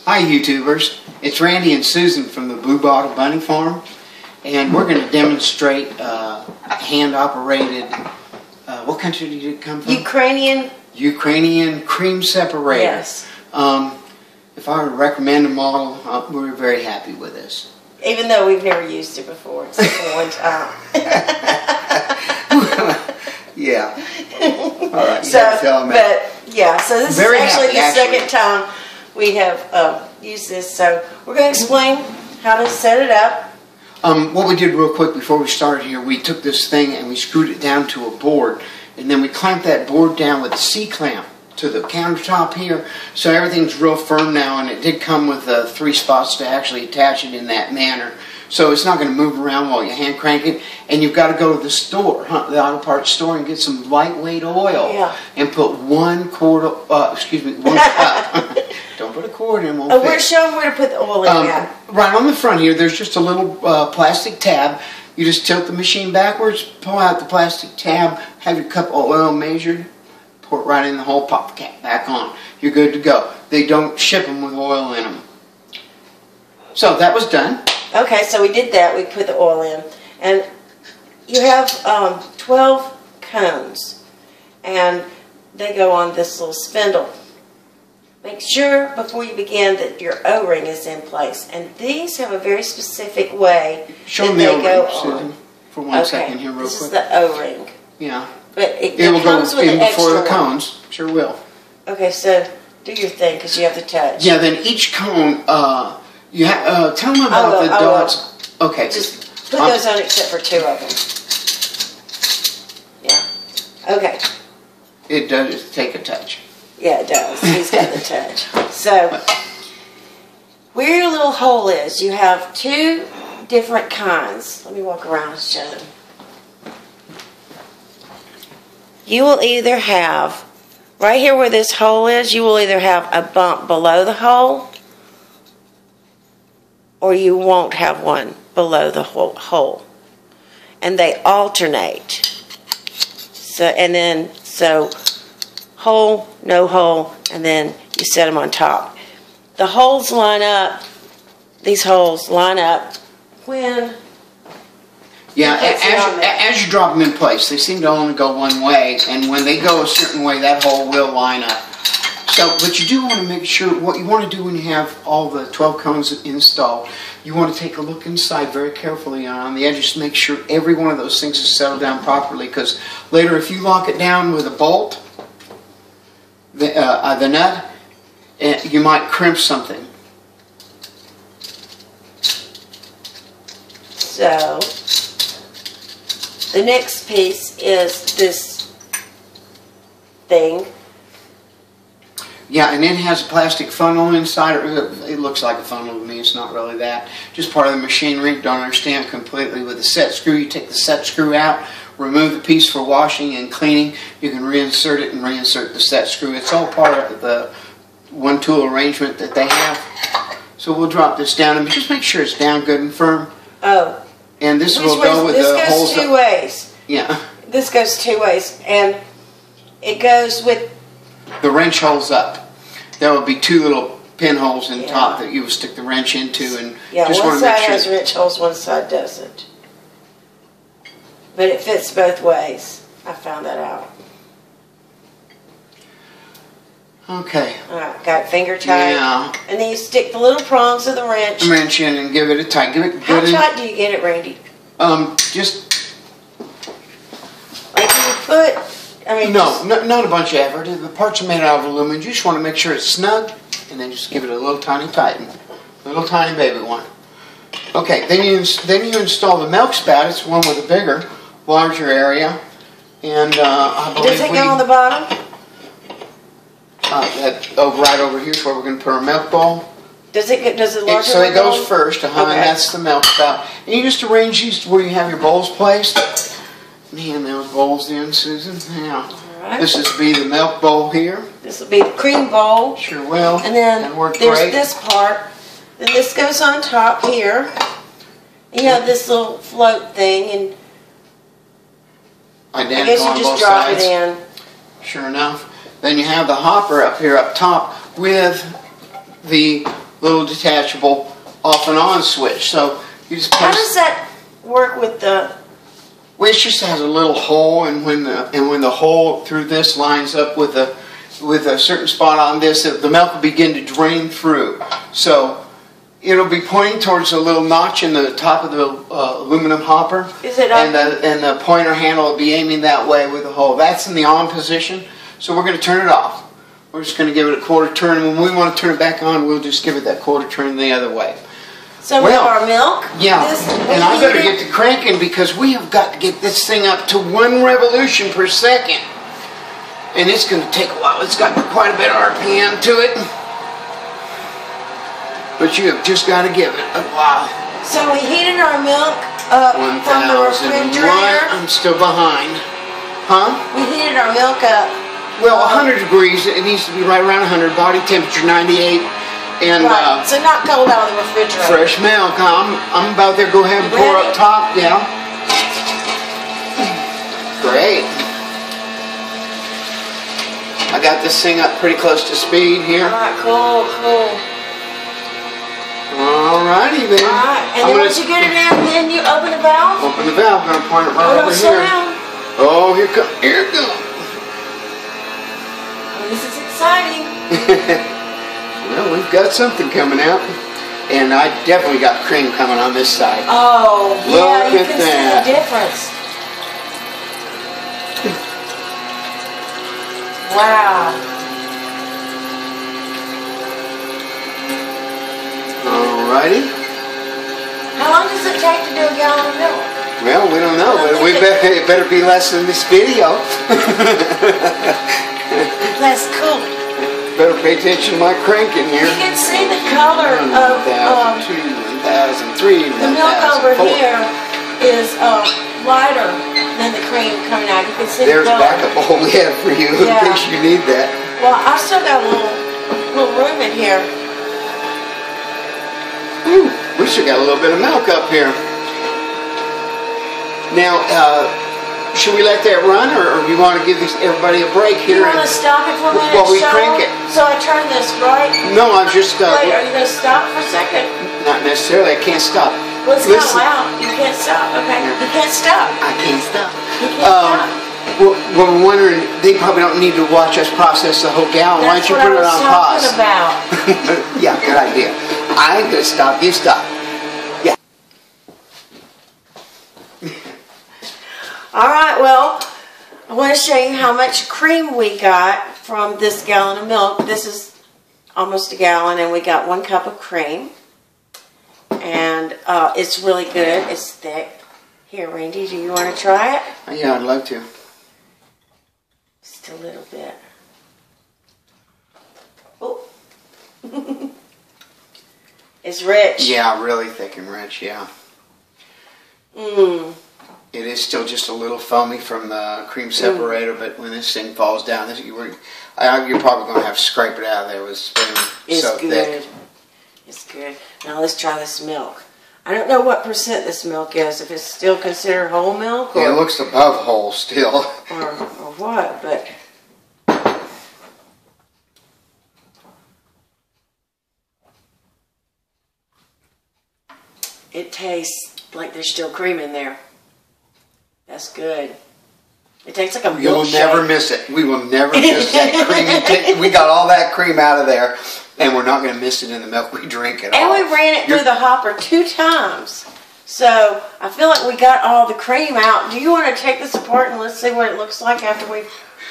Hi YouTubers, it's Randy and Susan from the Blue Bottle Bunny Farm, and we're going to demonstrate hand-operated, what country did it come from? Ukrainian cream separator. Yes. If I were to recommend a model, we're very happy with this. Even though we've never used it before, except for one time. Yeah. All right. So this is actually the second time we have used this. So we're going to explain how to set it up. What we did real quick before we started here, we took this thing and we screwed it down to a board, and then we clamped that board down with a C-clamp to the countertop here, so everything's real firm now, and it did come with 3 spots to actually attach it in that manner. So it's not going to move around while you hand crank it, and you've got to go to the store, the auto parts store, and get some lightweight oil, and put 1 quart, 1 cup. Don't put a quart in, won't fit. Show them where to put the oil in. Right on the front here, there's just a little plastic tab. You just tilt the machine backwards, pull out the plastic tab, have your cup of oil measured, pour it right in the hole, pop the cap back on. You're good to go. They don't ship them with oil in them. So that was done. Okay, so we did that. We put the oil in. And you have 12 cones. And they go on this little spindle. Make sure before you begin that your O-ring is in place. And these have a very specific way Show them the O-ring, Susan, for one second here real quick. This is the O-ring. Yeah. But it will comes go with in an before the extra cones. Sure will. Okay, so do your thing because you have to touch. Yeah, then each cone, you have, tell them about the dots. Okay. Just put those on except for 2 of them. Yeah. Okay. It does take a touch. Yeah, it does. He's got the touch. So, where your little hole is, you have 2 different kinds. Let me walk around and show them. You will either have, right here where this hole is, you will either have a bump below the hole, or you won't have one below the hole. And they alternate. So, hole, no hole, and then you set them on top. The holes line up, these holes line up when... Yeah, as you drop them in place, they seem to only go one way, and when they go a certain way, that hole will line up. So, but you do want to make sure, what you want to do when you have all the 12 cones installed, you want to take a look inside very carefully on the edges to make sure every one of those things is settled down properly, because later if you lock it down with a bolt, the nut, you might crimp something. So, the next piece is this thing. Yeah, and it has a plastic funnel inside. It looks like a funnel to me. It's not really that. Just part of the machinery. Don't understand it completely. With the set screw, you take the set screw out, remove the piece for washing and cleaning. You can reinsert it and reinsert the set screw. It's all part of the one tool arrangement that they have. So we'll drop this down and just make sure it's down good and firm. Oh. And this will go with the holes. This goes 2 ways. Yeah. This goes 2 ways, and it goes with the wrench holes up. There will be 2 little pinholes in top that you will stick the wrench into, and just one want to side make sure has wrench holes, one side doesn't. But it fits both ways. I found that out. Okay. Alright, got it finger tight. Yeah. And then you stick the little prongs of the wrench. Wrench in and give it a tight. Give it How tight do you get it, Randy? Just. Like you put. I mean. No, not a bunch of effort. The parts are made out of aluminum. You just want to make sure it's snug, and then just give it a little tiny tighten, little tiny baby one. Okay. Then you install the milk spout. It's one with a bigger, larger area, and I believe does it go on the bottom? Right over here is where we're going to put our milk bowl. Does it larger? So it goes first, and that's the milk spout. And you just arrange these where you have your bowls placed. Man, those bowls then, Susan. Yeah. Right. This is be the milk bowl here. This will be the cream bowl. Sure will. And then there's great. this part. Then this goes on top here. You have this little float thing, and identical I guess you on just both drop sides. it in. Sure enough. Then you have the hopper up here up top with the little detachable off and on switch. So you just How place. does that work with the? Well, it just has a little hole, and when the hole through this lines up with a certain spot on this, the milk will begin to drain through. So it'll be pointing towards a little notch in the top of the aluminum hopper. Is it and the pointer handle will be aiming that way with the hole. That's in the on position. So we're going to turn it off. We're just going to give it a quarter turn. When we want to turn it back on, we'll just give it that quarter turn the other way. So we have our milk. Yeah, and I better get to cranking because we have got to get this thing up to 1 revolution per second. And it's going to take a while. It's got quite a bit of RPM to it. But you have just got to give it a while. So we heated our milk up from the refrigerator. I'm still behind. Huh? We heated our milk up. Well, 100 degrees. It needs to be right around 100. Body temperature 98. And right. So not cold out of the refrigerator. Fresh milk. I'm about there. Go ahead and pour up top. Yeah. Great. I got this thing up pretty close to speed here. All right, cool. Alrighty then. Alright, and then once you get it in, then you open the valve? Open the valve. I'm going to point it right over here. Oh, here it goes. Well, this is exciting. Well, we've got something coming out. And I definitely got cream coming on this side. Oh, yeah, you Look at can that. see the difference. Wow. Alrighty. How long does it take to do a gallon of milk? Well, we don't know, but it better be less than this video. That's cool. Better pay attention to my cranking here. You can see the color of 1,002, 1,003, the milk over here is lighter than the cream coming out. You can see There's the color. backup hole we have for you in case you need that. Well, I've still got a little room in here. Ooh, we still got a little bit of milk up here. Now, should we let that run, or do you want to give everybody a break here? You want to stop it for a minute? While we crank it. So I turn this right? No, I'm just... Wait, are you going to stop for a second? Not necessarily. I can't stop. Well, it's kind of loud. You can't stop. Okay. You can't stop. I can't stop. You can't stop. Well, we're wondering, they probably don't need to watch us process the whole gallon. Why don't you put it on pause? That's what I was talking about. Yeah, good idea. I ain't going to stop. You stop. Yeah. All right, well, I want to show you how much cream we got from this gallon of milk. This is almost a gallon, and we got 1 cup of cream. And it's really good. It's thick. Here, Randy, do you want to try it? Yeah, I'd love to. Just a little bit. Oh. It's rich. Yeah, really thick and rich, yeah. Mmm. It is still just a little foamy from the cream separator, but when this thing falls down, you're probably going to have to scrape it out of there with a spoon. It's so good. thick. It's good. Now let's try this milk. I don't know what percent this milk is, if it's still considered whole milk or... Yeah, it looks above whole still. or what, but... It tastes like there's still cream in there. That's good. It tastes like a milkshake. You'll never miss it. We will never miss that cream. We got all that cream out of there, and we're not going to miss it in the milk we drink at all. And we ran it through the hopper 2 times. So I feel like we got all the cream out. Do you want to take this apart and let's see what it looks like after we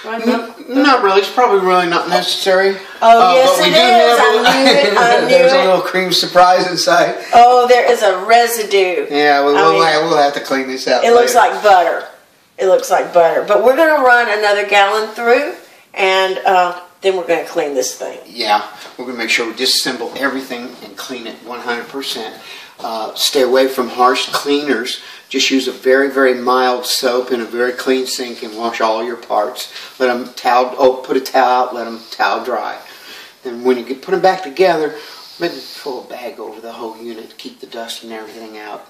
run it? Not really. It's probably really not necessary. Oh, yes, it is. I knew it. I knew There's a little cream surprise inside. Oh, there is a residue. Yeah, we'll have to clean this out. It looks like butter. It looks like butter. But we're going to run another gallon through, and then we're going to clean this thing. Yeah, we're going to make sure we disassemble everything and clean it 100%. Stay away from harsh cleaners. Just use a very, very mild soap in a very clean sink and wash all your parts. Let them put a towel out, let them towel dry. And when you put them back together, maybe pull a bag over the whole unit to keep the dust and everything out.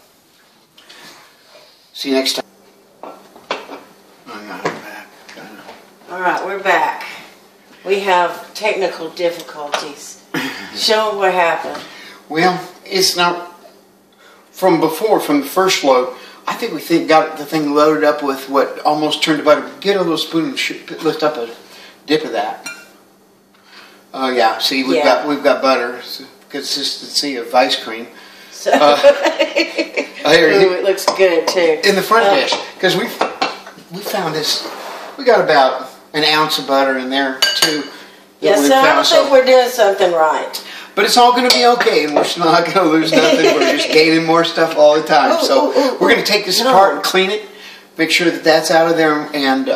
See you next time. All right, we're back. We have technical difficulties. Show them what happened. Well, it's not from before, from the first load. I think we got the thing loaded up with what almost turned to butter. Get a little spoon and lift up a dip of that. Oh yeah, see we've got butter, consistency of ice cream. So it looks good too. In the front dish, because we found this. We got about an ounce of butter in there too. Yes, so I don't think we're doing something right. But it's all going to be okay, and we're not going to lose nothing. We're just gaining more stuff all the time. So we're going to take this apart and clean it, make sure that that's out of there, and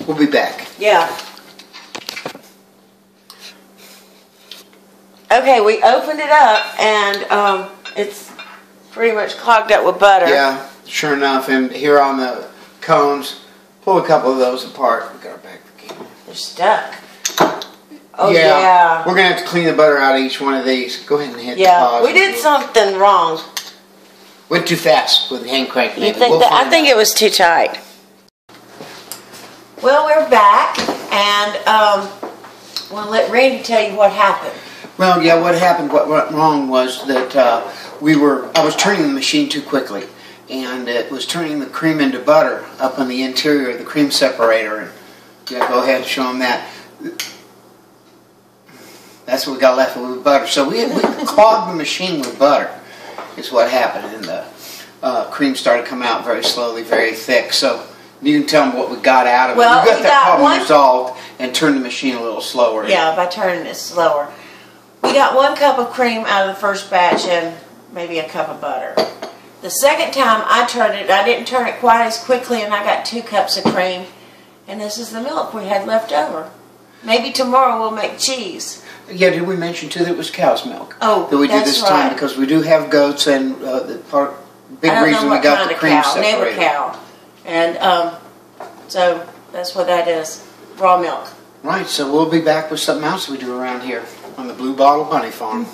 we'll be back. Yeah. Okay, we opened it up, and it's pretty much clogged up with butter. Yeah, sure enough. And here on the cones, pull a couple of those apart. We got our back again. They're stuck. Oh, yeah. We're going to have to clean the butter out of each one of these. Go ahead and hit the pause. We did something wrong. Went too fast with the hand crank. I think it was too tight. Well, we're back, and we'll let Randy tell you what happened. Well, yeah, what happened, what went wrong was that I was turning the machine too quickly, and it was turning the cream into butter up on the interior of the cream separator. And yeah, go ahead and show them that. That's what we got left with butter. So we clogged the machine with butter, is what happened, and the cream started coming out very slowly, very thick. So you can tell them what we got out of it. Well, we got that problem resolved and turned the machine a little slower. Yeah, by turning it slower. We got 1 cup of cream out of the first batch and maybe a cup of butter. The second time I turned it, I didn't turn it quite as quickly, and I got 2 cups of cream. And this is the milk we had left over. Maybe tomorrow we'll make cheese. Yeah, did we mention too that it was cow's milk? Oh, that we that's do this right. time because we do have goats, and the big reason we got the cream separator. Neighbor cow, and so that's what that is. Raw milk. Right. So we'll be back with something else we do around here on the Blue Bottle Bunny Farm.